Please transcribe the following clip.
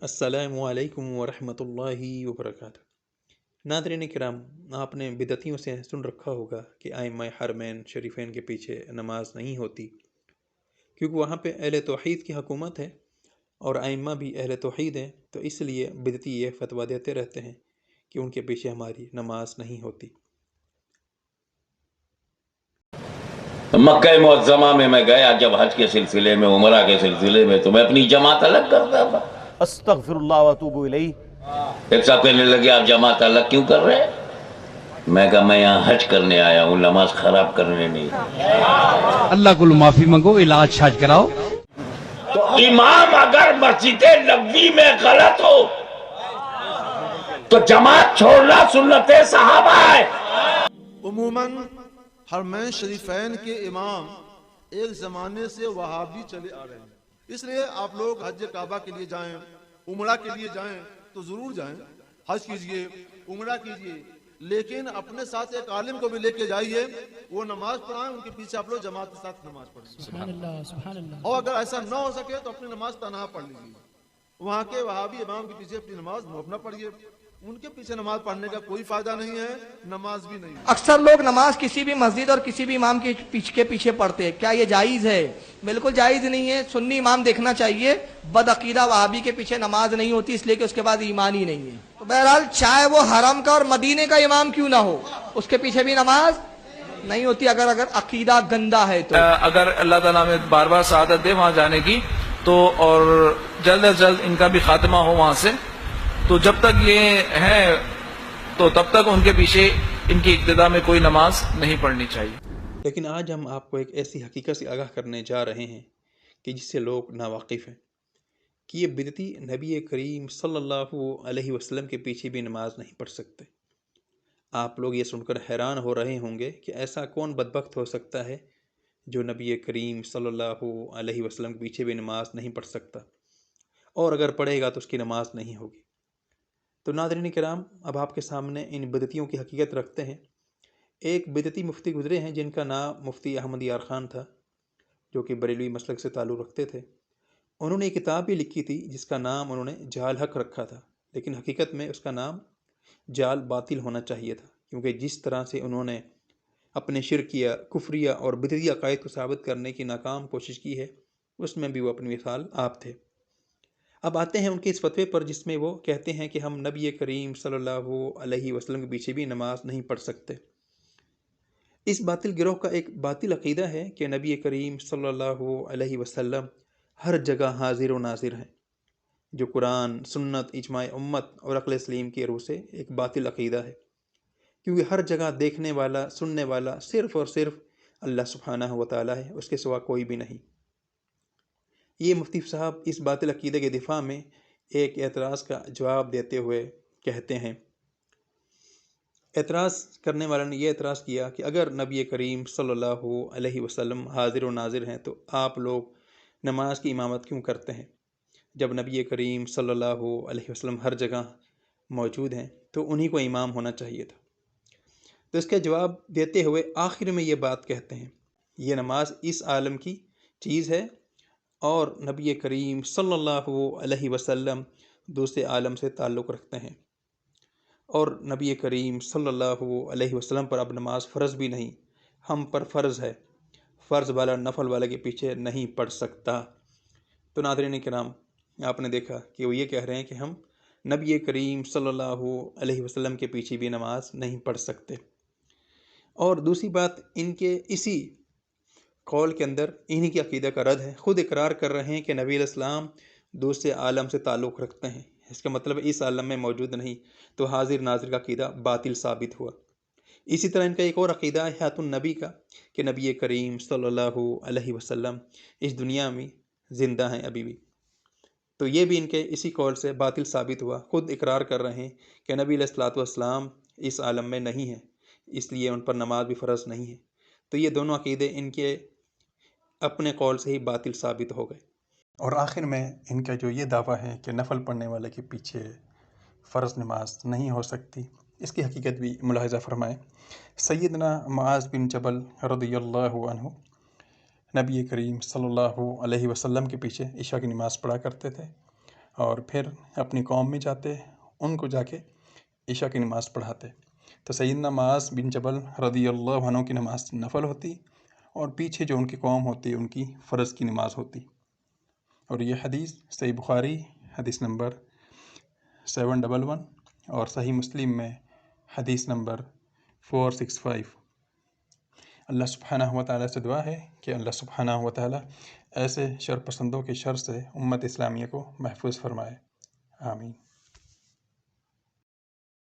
السلام علیکم ورحمۃ اللہ وبرکاتہ۔ ناظرین کرام، آپ نے بدعتیوں سے سن رکھا ہوگا کہ ائمہ حرمین شریفین کے پیچھے نماز نہیں ہوتی، کیونکہ وہاں پہ اہل توحید کی حکومت ہے اور ائمہ بھی اہل توحید ہیں، تو اس لیے بدعتی یہ فتویٰ دیتے رہتے ہیں کہ ان کے پیچھے ہماری نماز نہیں ہوتی۔ مکہ معظمہ میں گیا جب حج کے سلسلے میں، عمرہ کے سلسلے میں، تو میں اپنی جماعت الگ کرتا تھا۔ استغفر اللہ واتوب الیہ۔ ایک صاحب کہنے لگے آپ جماعت الگ کیوں کر رہے ہیں؟ میں کہا میں یہاں حج کرنے آیا ہوں، نماز خراب کرنے نہیں۔ اللہ کو معافی منگو، علاج شاج کراؤ۔ تو امام اگر مسجد نبوی میں غلط ہو تو جماعت چھوڑنا سنت صحابہ ہے۔ عموماً حرمین شریفین کے امام ایک زمانے سے وہابی چلے آ رہے ہیں، اس لیے آپ لوگ حج کعبہ کے لیے جائیں، عمرہ کے لیے جائیں تو ضرور جائیں، حج کیجئے، عمرہ کیجئے، لیکن اپنے ساتھ ایک عالم کو بھی لے کے جائیے، وہ نماز پڑھائیں، ان کے پیچھے آپ لوگ جماعت کے ساتھ نماز پڑھیں۔ سبحان اللہ سبحان اللہ۔ اور اگر ایسا نہ ہو سکے تو اپنی نماز تنہا پڑھ لیجیے، وہاں کے وہابی امام کے پیچھے اپنی نماز نہ پڑھیے، ان کے پیچھے نماز پڑھنے کا کوئی فائدہ نہیں ہے، نماز بھی نہیں۔ اکثر لوگ نماز کسی بھی مسجد اور کسی بھی امام کے پیچھے پڑھتے ہیں، کیا یہ جائز ہے؟ بالکل جائز نہیں ہے۔ سنی امام دیکھنا چاہیے، بد عقیدہ وہابی کے پیچھے نماز نہیں ہوتی، اس لیے کہ اس کے بعد ایمان ہی نہیں ہے۔ تو بہرحال چاہے وہ حرم کا اور مدینے کا امام کیوں نہ ہو، اس کے پیچھے بھی نماز نہیں ہوتی اگر عقیدہ گندا ہے تو۔ اگر اللہ تعالیٰ میں بار بار سعادت دے وہاں جانے کی تو، اور جلد از جلد ان کا بھی خاتمہ ہو وہاں سے، تو جب تک یہ ہے تو تب تک ان کے پیچھے ان کی ابتدا میں کوئی نماز نہیں پڑھنی چاہیے۔ لیکن آج ہم آپ کو ایک ایسی حقیقت سے آگاہ کرنے جا رہے ہیں کہ جس سے لوگ ناواقف ہیں، کہ یہ بدعتی نبی کریم صلی اللہ علیہ وسلم کے پیچھے بھی نماز نہیں پڑھ سکتے۔ آپ لوگ یہ سن کر حیران ہو رہے ہوں گے کہ ایسا کون بدبخت ہو سکتا ہے جو نبی کریم صلی اللہ علیہ وسلم کے پیچھے بھی نماز نہیں پڑھ سکتا، اور اگر پڑھے گا تو اس کی نماز نہیں ہوگی۔ تو ناظرین کرام، اب آپ کے سامنے ان بدعتیوں کی حقیقت رکھتے ہیں۔ ایک بدعتی مفتی گزرے ہیں جن کا نام مفتی احمد یار خان تھا، جو کہ بریلوی مسلک سے تعلق رکھتے تھے۔ انہوں نے ایک کتاب بھی لکھی تھی جس کا نام انہوں نے جال حق رکھا تھا، لیکن حقیقت میں اس کا نام جال باطل ہونا چاہیے تھا، کیونکہ جس طرح سے انہوں نے اپنے شرکیہ، کفریہ اور بدعتی عقائد کو ثابت کرنے کی ناکام کوشش کی ہے، اس میں بھی وہ اپنی مثال آپ تھے۔ اب آتے ہیں ان کے اس فتوے پر جس میں وہ کہتے ہیں کہ ہم نبی کریم صلی اللہ علیہ وسلم کے پیچھے بھی نماز نہیں پڑھ سکتے۔ اس باطل گروہ کا ایک باطل عقیدہ ہے کہ نبی کریم صلی اللہ علیہ وسلم ہر جگہ حاضر و ناظر ہیں، جو قرآن، سنت، اجماع امت اور عقل سلیم کی روح سے ایک باطل عقیدہ ہے، کیونکہ ہر جگہ دیکھنے والا، سننے والا صرف اور صرف اللہ سبحانہ و تعالیٰ ہے، اس کے سوا کوئی بھی نہیں۔ یہ مفتی صاحب اس باطل عقیدے کے دفاع میں ایک اعتراض کا جواب دیتے ہوئے کہتے ہیں، اعتراض کرنے والے نے یہ اعتراض کیا کہ اگر نبی کریم صلی اللہ علیہ وسلم حاضر و ناظر ہیں تو آپ لوگ نماز کی امامت کیوں کرتے ہیں؟ جب نبی کریم صلی اللہ علیہ وسلم ہر جگہ موجود ہیں تو انہی کو امام ہونا چاہیے تھا۔ تو اس کا جواب دیتے ہوئے آخر میں یہ بات کہتے ہیں، یہ نماز اس عالم کی چیز ہے اور نبی کریم صلی اللہ علیہ وسلم دوسرے عالم سے تعلق رکھتے ہیں، اور نبی کریم صلی اللہ علیہ وسلم پر اب نماز فرض بھی نہیں، ہم پر فرض ہے، فرض والا نفل والا کے پیچھے نہیں پڑھ سکتا۔ تو ناظرین کرام، آپ نے دیکھا کہ وہ یہ کہہ رہے ہیں کہ ہم نبی کریم صلی اللہ علیہ وسلم کے پیچھے بھی نماز نہیں پڑھ سکتے۔ اور دوسری بات، ان کے اسی قول کے اندر انہی کی عقیدہ کا رد ہے، خود اقرار کر رہے ہیں کہ نبی علیہ السلام دوسرے عالم سے تعلق رکھتے ہیں، اس کا مطلب اس عالم میں موجود نہیں، تو حاضر ناظر کا عقیدہ باطل ثابت ہوا۔ اسی طرح ان کا ایک اور عقیدہ ہے حیات النبی کا، کہ نبی کریم صلی اللہ علیہ وسلم اس دنیا میں زندہ ہیں ابھی بھی، تو یہ بھی ان کے اسی قول سے باطل ثابت ہوا۔ خود اقرار کر رہے ہیں کہ نبی علیہ الصلوۃ والسلام اس عالم میں نہیں ہیں، اس لیے ان پر نماز بھی فرض نہیں ہے۔ تو یہ دونوں عقیدے ان کے اپنے قول سے ہی باطل ثابت ہو گئے۔ اور آخر میں ان کا جو یہ دعویٰ ہے کہ نفل پڑھنے والے کے پیچھے فرض نماز نہیں ہو سکتی، اس کی حقیقت بھی ملاحظہ فرمائیں۔ سیدنا معاذ بن جبل رضی اللہ عنہ نبی کریم صلی اللہ علیہ وسلم کے پیچھے عشاء کی نماز پڑھا کرتے تھے، اور پھر اپنی قوم میں جاتے، ان کو جا کے عشاء کی نماز پڑھاتے۔ تو سیدنا معاذ بن جبل رضی اللہ عنہ کی نماز نفل ہوتی اور پیچھے جو ان کی قوم ہوتی ان کی فرض کی نماز ہوتی۔ اور یہ حدیث صحیح بخاری حدیث نمبر 711 اور صحیح مسلم میں حدیث نمبر 465۔ اللہ سبحانہ و تعالیٰ سے دعا ہے کہ اللہ سبحانہ و تعالیٰ ایسے شر پسندوں کے شر سے امت اسلامیہ کو محفوظ فرمائے، آمین۔